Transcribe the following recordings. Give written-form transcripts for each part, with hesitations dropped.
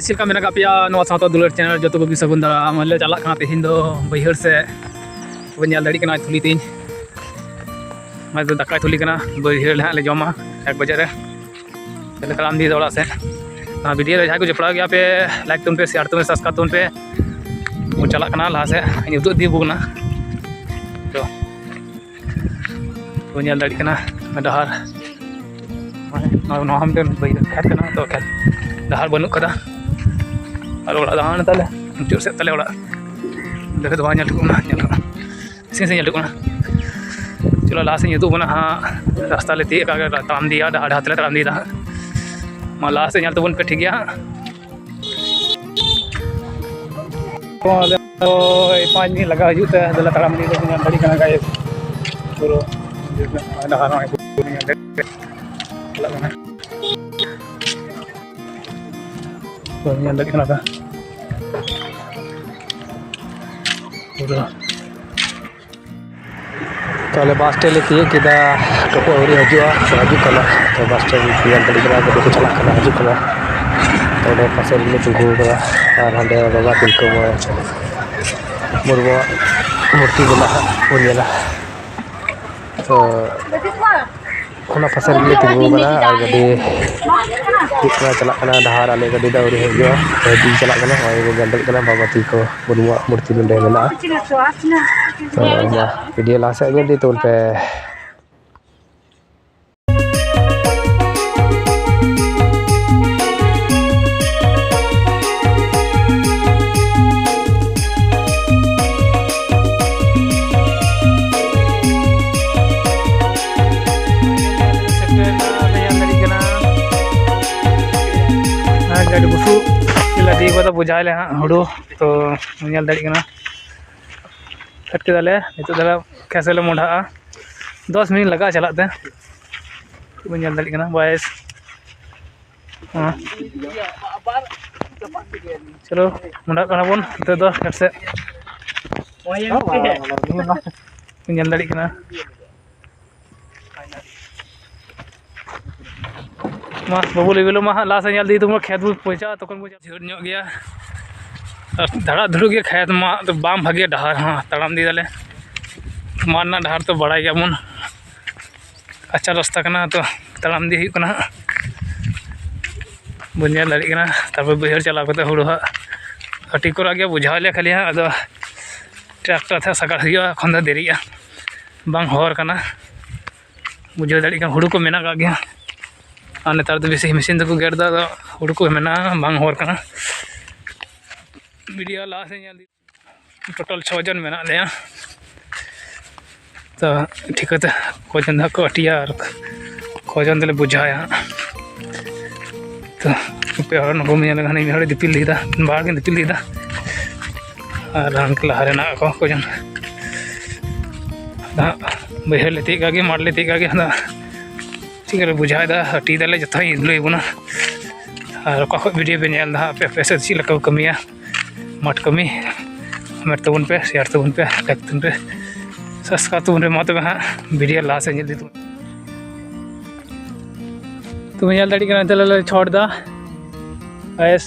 Silka mena kapia no sato dular channel joto ko bisa gundara malle chalak kana tehin do baihar se banyal dari kana thuli tin mai do dakai thuli kana baihar le le joma 1 बजे रे चले कलाम दी दौड़ा से video रे जाको जपड़ा गया पे like तुम पे शेयर तुम सब्सक्राइब तुम पे वो चला kana लहा से उदु दी बुना तो बanyal dari kana डहार माने हम पे बाihar खेत kana तो खेत डहार बनू कदा और ओड़ा दान ताले मुचुर से ताले ओड़ा देखे तो nyal लुकना से nyal लुकना चलो लास्ट ये तो बना हाँ रास्ता लेती है कागर ताम दिया डाढ़ हाथ ले ताम दिया मां लास्ट nyal तो बन पे ठीक गया तो 5 मिनट लगा हजूते दला ताम दी तो nyal dari kana गाइस पूरा डाढ़ नो लगना तो nyal dari kana पूरा ताले बस स्टैंड लेती है किदा टोको औरी हजुआ हजु कला तो बस स्टैंड पियान तड़ी करा को चला कला हजु कला तो पासे ले तुगु कला और हंडे बाबा तिलको मुर्मो मूर्ति बना ओरियला तो ओना पासे ले तुगु बना और गडी कितना चला कना डहार आले गडी दा औरी हजुआ गडी चला कना और गंडक कना बाबा तिलको मुर्मो मूर्ति बंदे बना तो ya video langsung aja di tuh pe jadi busuk sila di kota bujai le hudu to nyal dari kana cut के दाले नितो दाला कैसे ले मुंडा 10 मिनट लगा चलाते बanyal dari kana बॉयज हां चलो मुंडा kana bon तो दो कैसे banyal dari kana mas babu lebelo mah last nyal दी तुम खेत में पहुंचा तो कौन मुझे झड़ ᱧᱚᱜ गया धड़ा धुड़ गया खेत मा तो बाम भागे डहार हाँ तड़ाम दी दाले मारना डहार तो बड़ा गया मन अच्छा रास्ता करना तो तड़ाम दी करना बanyal dari करना तब बाihar चला करते हुड़ हटी को गया बुझा ले खाली हाँ अदो ट्रैक्टर था सगाड़ हुआ खन देरी बांग हर करना बुझा dari हुड़ को मेना का गया और नेतार तो बेसी मशीन तो गेर दा हुड़ को मेना बांग हर करना वीडियो लास्ट टोटल 6 जन मेना ले तो ठीक है खोजन को अटिया और खोजन दले बुझाया तो पे और नको में लगा नहीं हड़े दिपिल लीदा बाहर के दिपिल लीदा और अंकल हरे ना को खोजन दा बाihar लेती का के मार लेती का के ना ठीक है बुझाया दा अटी दले जथा ही लई बुना और को वीडियो पे नेल दा पे पैसे ची लका कमिया मट कमी हमारे तबन पे शेयर तबन पे लाइक तबन पे सब्सक्राइब तबन पे मत हाँ वीडियो लास्ट से जल्दी तुम nyal dari kana तले छोड़ दा गाइस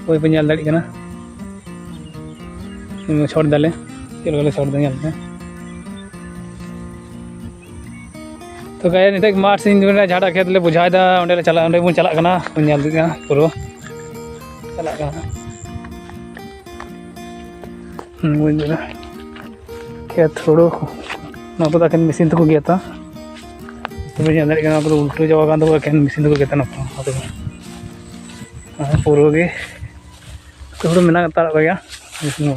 कोई पे nyal dari kana तुम छोड़ डाले चलो वाले छोड़ देंगे पे तो गाइस नितक मार सिन दुना झाड़ा खेत ले बुझाय दा ओंडे ले चला ओंडे बन चला kana nyal dari kana पूरा चला kana क्या थोड़ो ना तो ताकि मशीन तो को गया था तो मैं अंदर के ना तो उल्टो जवाब का तो क्या मशीन तो को गया था ना तो पूरा के थोड़ा मिला तार गया इसमें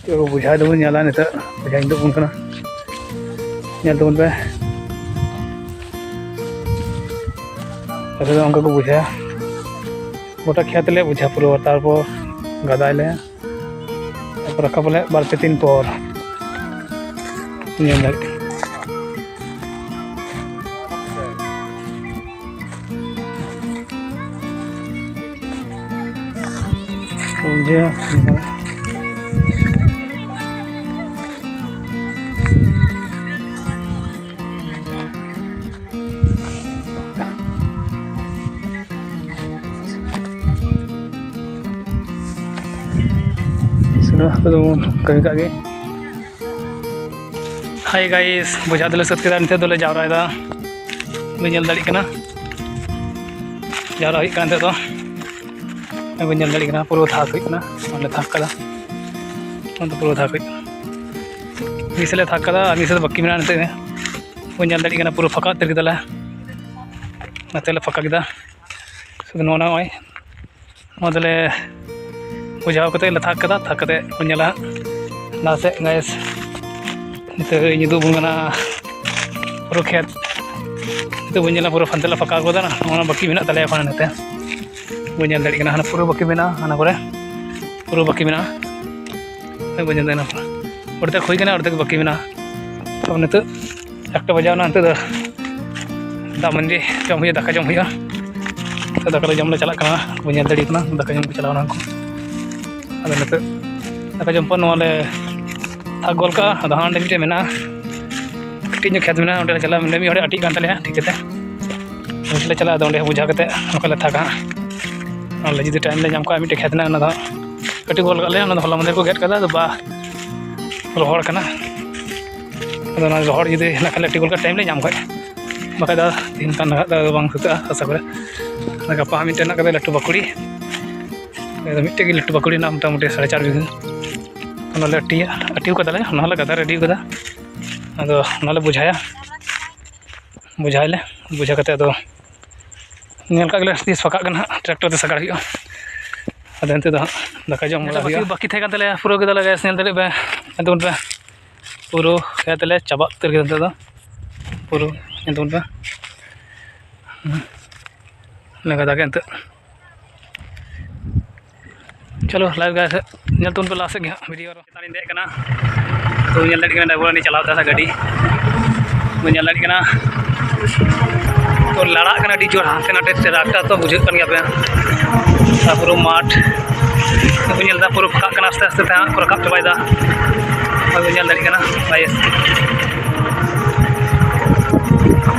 तो बुझा दो ᱧᱟᱞᱟ नेता बुझा दो उनका ना ᱧᱮᱞ तो उन पे ऐसे उनका को बुझा गोटा खेत ले बुझा पूरा तारपर गदाय ले रखा बोले 2-3 पर nyal dari punya तो कभी का हाय गाइस बुझा दले सत के निते दले जावरा बल दाड़ा जावरा होते तो बल दाड़ा पूरा थाक होना थाक का पूरा थाक निसे थाक का निसे बाकी में निते बल दाड़ा पूरा फाका उतर के नाते फाका के शुद्ध नोले बुझाव कते थाक थाक बल लासे गैस नित निदू बना पूरा खेत नित बल पूरा फंतला फाका को बाकी में तले निते बल दाड़ा हाँ पूरा बाकी में हाँ को पूरा बाकी में बल अर्धेक होना अर्धेक बाकी में तो नित 1 बजावना नित दा मंडी जम हुई दाका जम हुई तो दाका जम ले चलना बल दाड़ा दाका जम को चलाना को नित दाका जम पर नोले थाक गोल का हाँ मिट्टे में कटी खेत में अंडे चला मी हड़े आटी तले ठीक है चला अंडे बुझा के थाका जुदी टाइम ले नाम मिट्टे खेत ना कटी गोल का हला मंदिर को गेट का बा रोहड़ का रोहड़ जुदी लटी गोल का टाइम ले नाम बखा तीन का बांग सुता आशा कर गपा मिट्टे लट्टू बाकुड़ी मिट्टे लट्टू बाकुड़ी मोटामुटी 4.5 बीघा अटी कदाले गदा रेडी कदा अदो बुझाया बुझाइले बुझा कते अदो नेल का तीस फाका ट्रैक्टर ते सगाड़ हुआ अदो एंते दाका जम बाकी थे तले पूरा के गैस नेल दाड़े पे एंतुन पे पूरा खेत ले चाबा उतर के पूरा एंतुन पे लगा एंत चलो लाइव गैस नल तुम पे लासे वीडियो देना तो दाड़ा ड्राइवर चलाता गाड़ी बल दाड़ा तो लड़ा जोर हाथे नाटे ट्रैक्टर तो बुझे पे पूरा माठ बल पूरा फाका आस्ते आस्ते को रखा चाबादा बल दाड़ा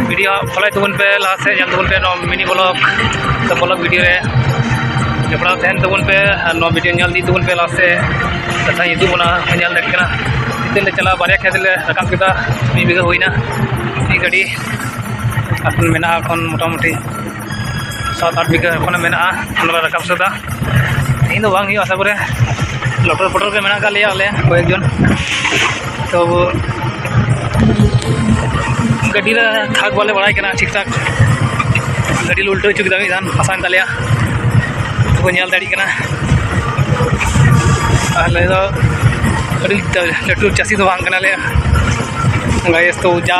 वीडियो फॉलो तबन पे लासे तबन पे मिनी ब्लॉग वीडियो जपड़ा तहन तबन पे वीडियो दी तबन पे लासे कथा बना बल दाड़ा इतने चला बारे खेत ले रकाब के 1 बीघा होना गाड़ी अपन में मोटामुटी 7-8 बीघा में रकाब सदा इन आशा करे लटर पटर के मेना लिया कयेक जन तो गाड़ी थाक बाले बड़ा ठीक ठाक गाड़ी उल्टा चुकी मिदान फसान तले बल दाड़ा आले लटू चासी तो भाले गैस तो जा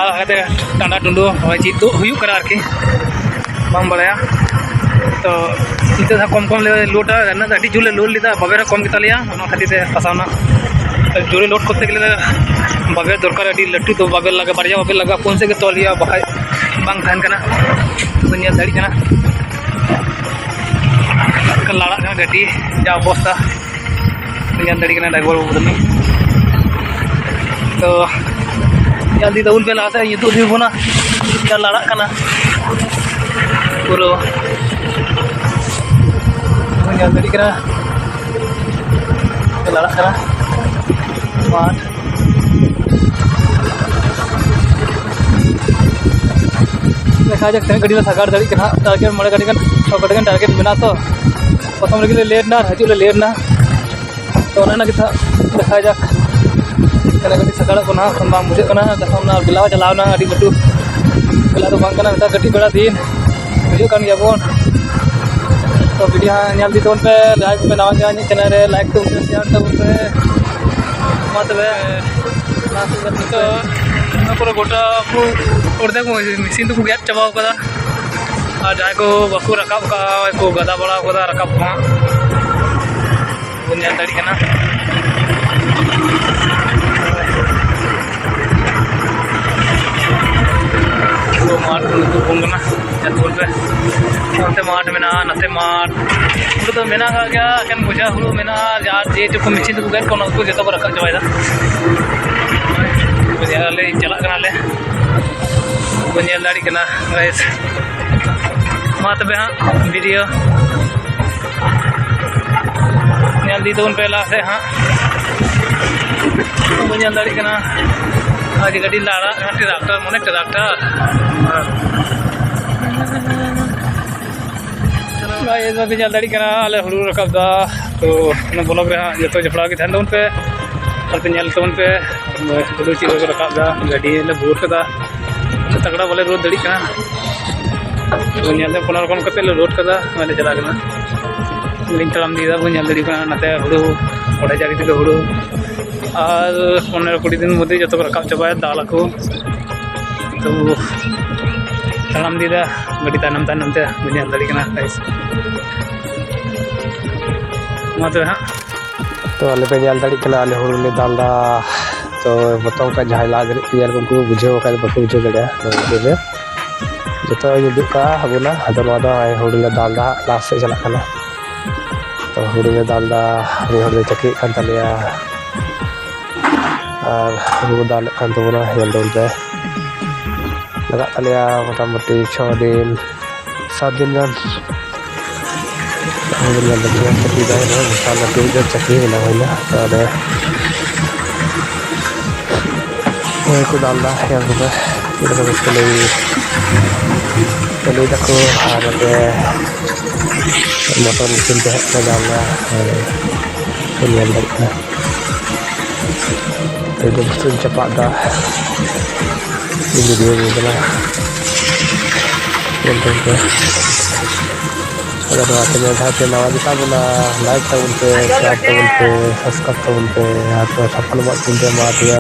टाँडा टुंडो चीज तो आरकी बाम बड़ा तो इत कम लोटा जोर लोड लेदा बाबेर कम गया खातिर फसावना जोरे लोड करते गले बाबेर दरकार लटू तो बाबेर लगा बारिया बाबेर लगा पुन से तोल बखा बांग बल दाड़ा लड़ा गाड़ी जा अवस्था बल दाड़ा ड्राइवर बाबू तो जल्दी तबन पे लगा ये तो बना लड़ा पूरा दाड़ा लड़ा माठ देखा जाए गाड़ी सगाड़ दाड़ा टारगेट 6 गाड़ी 6 गाड़ी टारगेट बना तो प्रथम लगे लेट ना हजू लेट ना तो देखा जा गाड़ी सगाड़ को ना बुझे बेला चलावना लटू बेला तो कटी बेड़ा दिन बुझे गयाबन तो वीडियो दी तबन पे लाइक पे नवा चैनल रे लाइक तो शेयर तबन पे तो पूरा गोटा को अर्धे को मशीन तो गेट चाबा और जहाँ को बाको रकाब को गदा बड़ा रकाब बन दाड़ा माठ बना तबन पे नते माठ में नाते माठ हूँ तो मेना गया एन बुझा हूँ मेना जे जो मिशीन को गेट को जो को रखा चाबादा चलाले बल दाड़ा गैस मा तबे हाँ वीडियो दी तबन पे लासे हाँ Banyak dari kena aja gadi lara traktor mana traktor Baik, tapi banyak dari kena ale hulu rakab dah tu na blog re joto jepla ke thahan pe और पे nyal तवन पे हulu ची को rakab dah gadi le bur kada तगड़ा बोले road दड़ी कना तो nyal ले कोना रकम कते ले रोड kada माने चला कना लिंक तराम दी दा nyal दड़ी कना नाते हulu ओडे जारी दिले हulu और 15-20 दिन मध्य जो रकाब चाबाया दाल को तो तड़म दीदा गड्डी तानम तानम ते दुनिया लड़ी कना गाइस मतलब हां तो आले पे जाल दाड़ी कना आले हुरु ले दाल दा तो बताओ का जहां लाग यार को बुझे का बको बुझे गया तो दे जतो ये दुका हबुना हदो वादा आए हुरु ले दाल दा लास्ट से चला कना तो हुरु ले दाल दा रिहर दे चकी कान तलिया और हुरु दाल कान तो ना हेल दोल पे लगा तलिया मोटामोटी 6 दिन 7 दिन गान हुरु ले दाल चकी दा है मिसाल के जो चकी ना होइना तो दे ओए को दाल दा यार को इधर को ले दको और दे motor mesin teh dalamnya kemudian baiknya itu betul cepat dah ini dia adalah yang penting ada dua hati nawar kita guna like tahun pe share tahun pe subscribe tahun pe atau 56 tahun pe